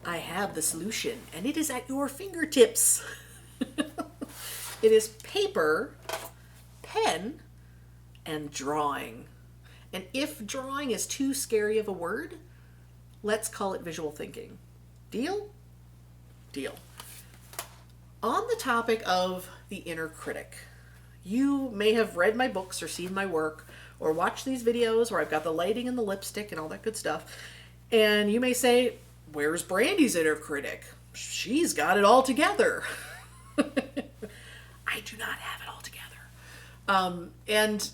I have the solution, and it is at your fingertips. It is paper, pen, and drawing. And if drawing is too scary of a word, let's call it visual thinking. Deal? Deal. On the topic of the inner critic, you may have read my books or seen my work or watched these videos where I've got the lighting and the lipstick and all that good stuff. And you may say, where's Brandy's inner critic? She's got it all together. I do not have it all together. And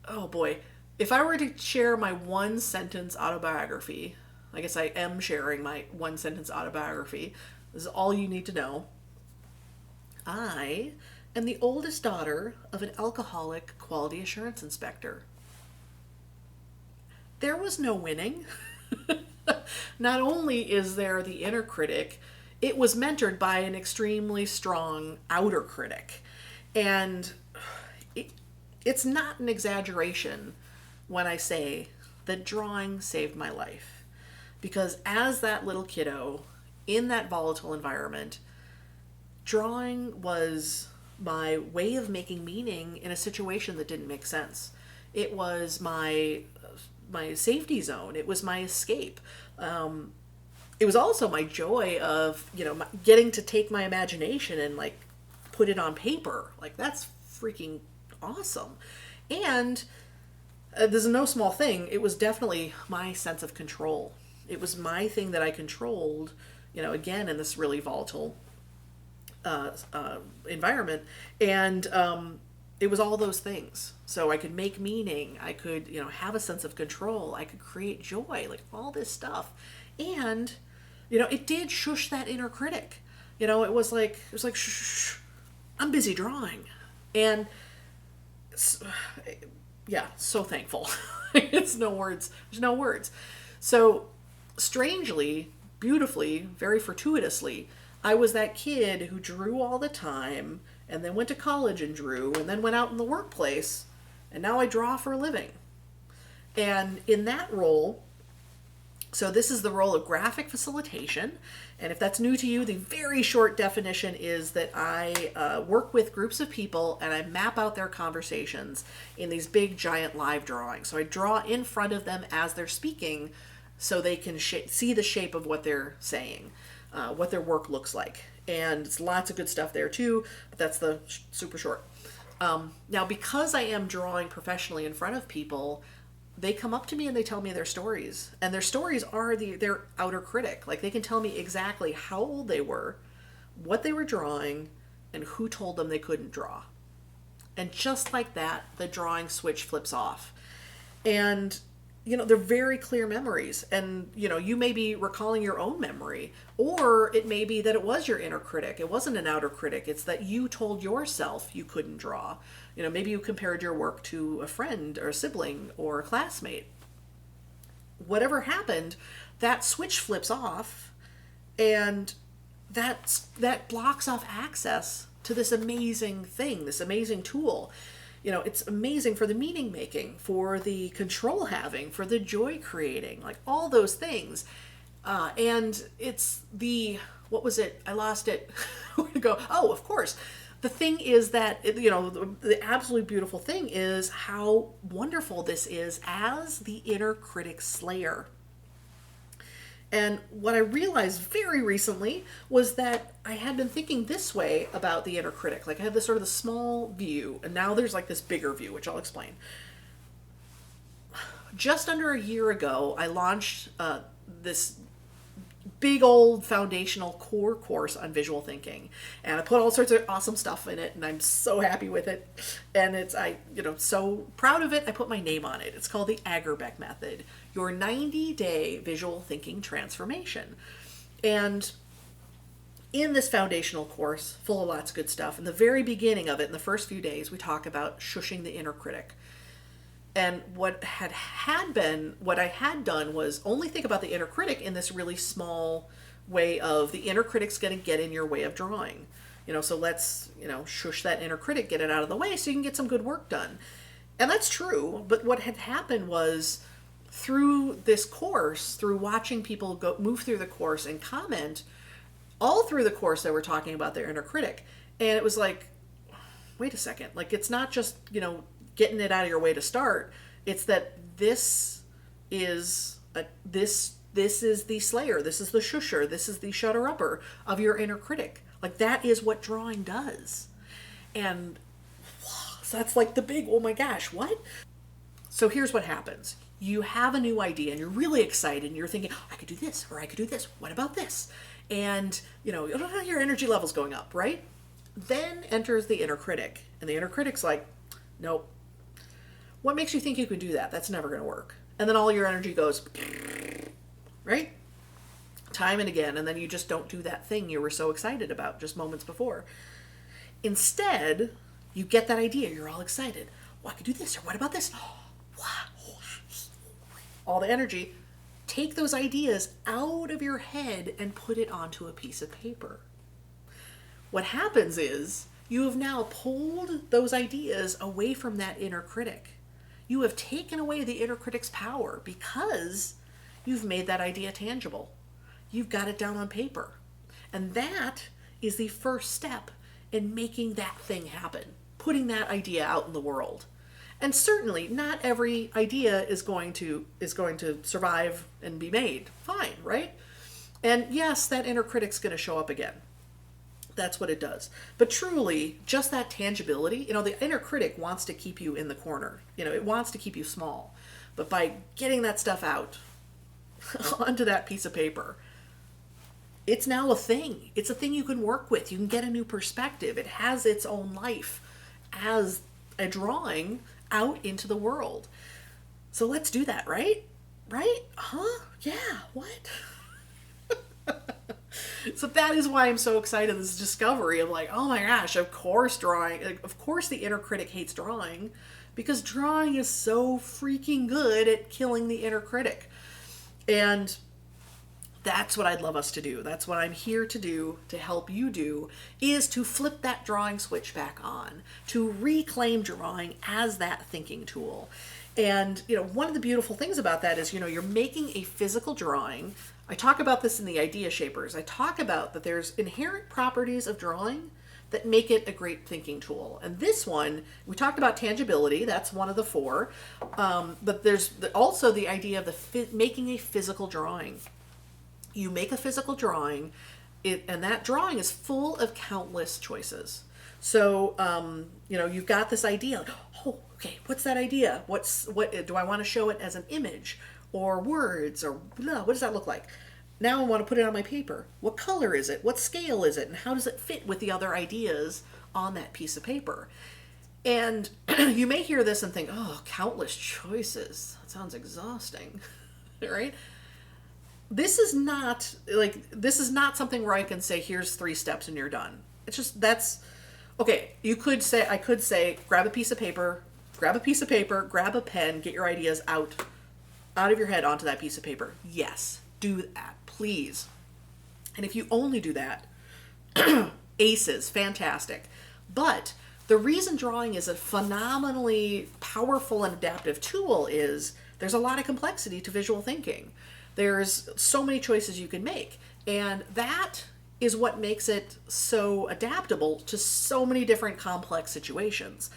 oh boy, if I were to share my one sentence autobiography, I guess I am sharing my one sentence autobiography. This is all you need to know. I am the oldest daughter of an alcoholic quality assurance inspector. There was no winning. Not only is there the inner critic, it was mentored by an extremely strong outer critic. And it's not an exaggeration when I say that drawing saved my life. Because as that little kiddo in that volatile environment, drawing was my way of making meaning in a situation that didn't make sense. It was my safety zone. It was my escape. It was also my joy of, getting to take my imagination and like put it on paper. Like that's freaking awesome. And this is no small thing. It was definitely my sense of control. It was my thing that I controlled, again, in this really volatile environment. And it was all those things. So I could make meaning. I could, have a sense of control. I could create joy, like all this stuff. And, it did shush that inner critic. It was like, shh, I'm busy drawing. And yeah, so thankful. It's no words. There's no words. So strangely, beautifully, very fortuitously, I was that kid who drew all the time and then went to college and drew and then went out in the workplace and now I draw for a living. And in that role, so this is the role of graphic facilitation. And if that's new to you, the very short definition is that I work with groups of people and I map out their conversations in these big, giant live drawings. So I draw in front of them as they're speaking so they can see the shape of what they're saying, what their work looks like. And it's lots of good stuff there too, but that's the super short. Now, because I am drawing professionally in front of people, they come up to me and they tell me their stories. And their stories are their outer critic. Like they can tell me exactly how old they were, what they were drawing, and who told them they couldn't draw. And just like that, the drawing switch flips off. And, they're very clear memories. And, you may be recalling your own memory. Or it may be that it was your inner critic. It wasn't an outer critic. It's that you told yourself you couldn't draw. Maybe you compared your work to a friend or a sibling or a classmate. Whatever happened, that switch flips off and that blocks off access to this amazing thing, this amazing tool. It's amazing for the meaning making, for the control having, for the joy creating, like all those things. And it's what was it? I lost it. Where to go? Oh, of course. The thing is that, the absolutely beautiful thing is how wonderful this is as the inner critic slayer. And what I realized very recently was that I had been thinking this way about the inner critic. Like I had this sort of the small view, and now there's like this bigger view, which I'll explain. Just under a year ago, I launched this big old foundational core course on visual thinking, and I put all sorts of awesome stuff in it, and I'm so happy with it, and so proud of it. I put my name on it. It's called the Agerbeck Method, your 90-day visual thinking transformation. And in this foundational course, full of lots of good stuff, in the very beginning of it, in the first few days, we talk about shushing the inner critic. And what I had done was only think about the inner critic in this really small way of the inner critic's going to get in your way of drawing. So let's, shush that inner critic, get it out of the way so you can get some good work done. And that's true. But what had happened was through this course, through watching people move through the course and comment, all through the course they were talking about their inner critic. And it was like, wait a second, like it's not just, getting it out of your way to start. It's that this is the slayer, this is the shusher, this is the shutter upper of your inner critic. Like that is what drawing does. And so that's like the big, oh my gosh, what? So here's what happens. You have a new idea and you're really excited and you're thinking, oh, I could do this, or I could do this. What about this? And, your energy level's going up, right? Then enters the inner critic. And the inner critic's like, nope. What makes you think you can do that? That's never going to work. And then all your energy goes, right? Time and again. And then you just don't do that thing you were so excited about just moments before. Instead, you get that idea. You're all excited. Well, I could do this, or what about this? All the energy. Take those ideas out of your head and put it onto a piece of paper. What happens is you have now pulled those ideas away from that inner critic. You have taken away the inner critic's power because you've made that idea tangible. You've got it down on paper. And that is the first step in making that thing happen, putting that idea out in the world. And certainly not every idea is going to survive and be made. Fine, right? And yes, that inner critic's going to show up again. That's what it does. But truly, just that tangibility, the inner critic wants to keep you in the corner. It wants to keep you small. But by getting that stuff out onto that piece of paper, it's now a thing. It's a thing you can work with. You can get a new perspective. It has its own life as a drawing out into the world. So let's do that, right? Right? Huh? Yeah, what? So that is why I'm so excited, this discovery of like, oh my gosh, of course the inner critic hates drawing, because drawing is so freaking good at killing the inner critic. And that's what I'd love us to do. That's what I'm here to do, to help you do, is to flip that drawing switch back on, to reclaim drawing as that thinking tool. And, one of the beautiful things about that is, you're making a physical drawing. I talk about this in the Idea Shapers. I talk about that there's inherent properties of drawing that make it a great thinking tool. And this one, we talked about tangibility. That's one of the four. But there's also the idea of making a physical drawing. You make a physical drawing, and that drawing is full of countless choices. So, you've got this idea. Oh, okay, what's that idea? What do I want to show it as an image or words or blah, what does that look like? Now I want to put it on my paper. What color is it? What scale is it? And how does it fit with the other ideas on that piece of paper? And you may hear this and think, oh, countless choices. That sounds exhausting, right? This is not something where I can say, here's 3 steps and you're done. It's just, okay, I could say, grab a piece of paper, grab a pen, get your ideas out of your head onto that piece of paper. Yes, do that, please. And if you only do that, aces, fantastic. But the reason drawing is a phenomenally powerful and adaptive tool is there's a lot of complexity to visual thinking. There's so many choices you can make. And that is what makes it so adaptable to so many different complex situations.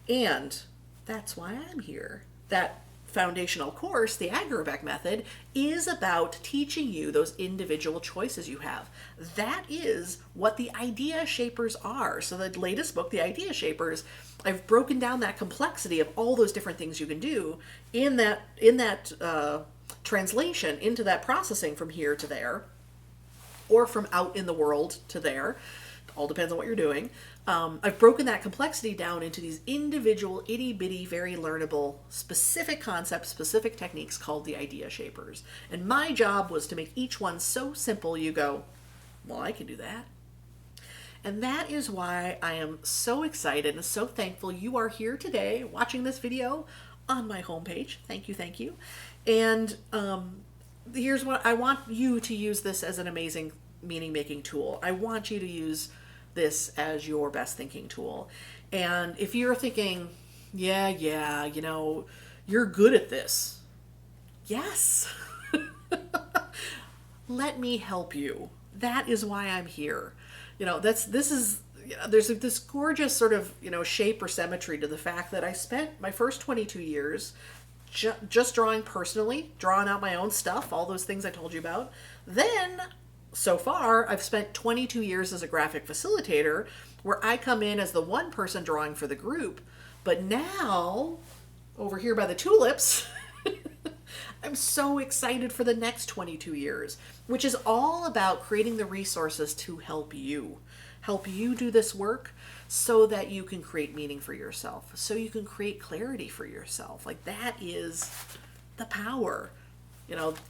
And that's why I'm here. That foundational course, the Agorbeck method, is about teaching you those individual choices you have. That is what the Idea Shapers are. So the latest book, the Idea Shapers, I've broken down that complexity of all those different things you can do in that translation into that processing from here to there, or from out in the world to there. All depends on what you're doing. I've broken that complexity down into these individual, itty-bitty, very learnable, specific concepts, specific techniques called the Idea Shapers. And my job was to make each one so simple you go, well, I can do that. And that is why I am so excited and so thankful you are here today watching this video on my homepage. Thank you, thank you. And here's what I want you to use this as an amazing meaning-making tool. I want you to use this as your best thinking tool. And if you're thinking, yeah, you're good at this, Yes. Let me help you. That is why I'm here. This is there's this gorgeous sort of, shape or symmetry to the fact that I spent my first 22 years just drawing personally, drawing out my own stuff, all those things I told you about. Then, so far, I've spent 22 years as a graphic facilitator where I come in as the one person drawing for the group. But now, over here by the tulips, I'm so excited for the next 22 years, which is all about creating the resources to help you do this work so that you can create meaning for yourself, so you can create clarity for yourself. Like, that is the power.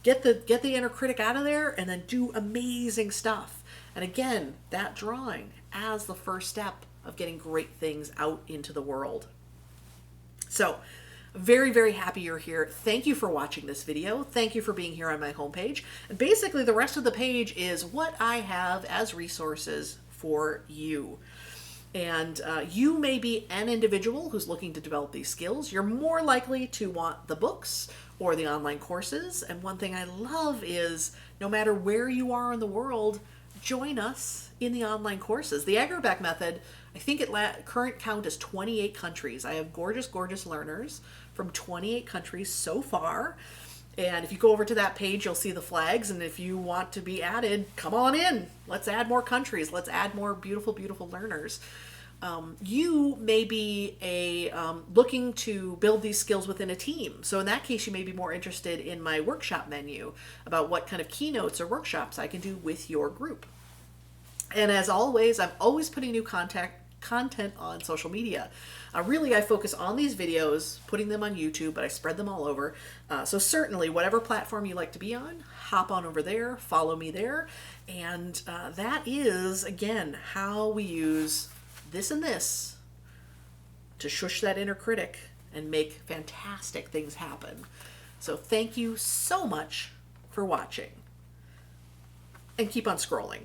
Get the inner critic out of there and then do amazing stuff. And again, that drawing as the first step of getting great things out into the world. So, very, very happy you're here. Thank you for watching this video. Thank you for being here on my homepage. And basically, the rest of the page is what I have as resources for you. And you may be an individual who's looking to develop these skills. You're more likely to want the books or the online courses. And one thing I love is no matter where you are in the world, join us in the online courses. The Agribek method, I think current count is 28 countries. I have gorgeous, gorgeous learners from 28 countries so far. And if you go over to that page, you'll see the flags. And if you want to be added, come on in. Let's add more countries. Let's add more beautiful, beautiful learners. You may be looking to build these skills within a team. So in that case, you may be more interested in my workshop menu about what kind of keynotes or workshops I can do with your group. And as always, I'm always putting new content on social media. Really, I focus on these videos, putting them on YouTube, but I spread them all over. So certainly, whatever platform you like to be on, hop on over there, follow me there. And that is, again, how we use this and this to shush that inner critic and make fantastic things happen. So thank you so much for watching. And keep on scrolling.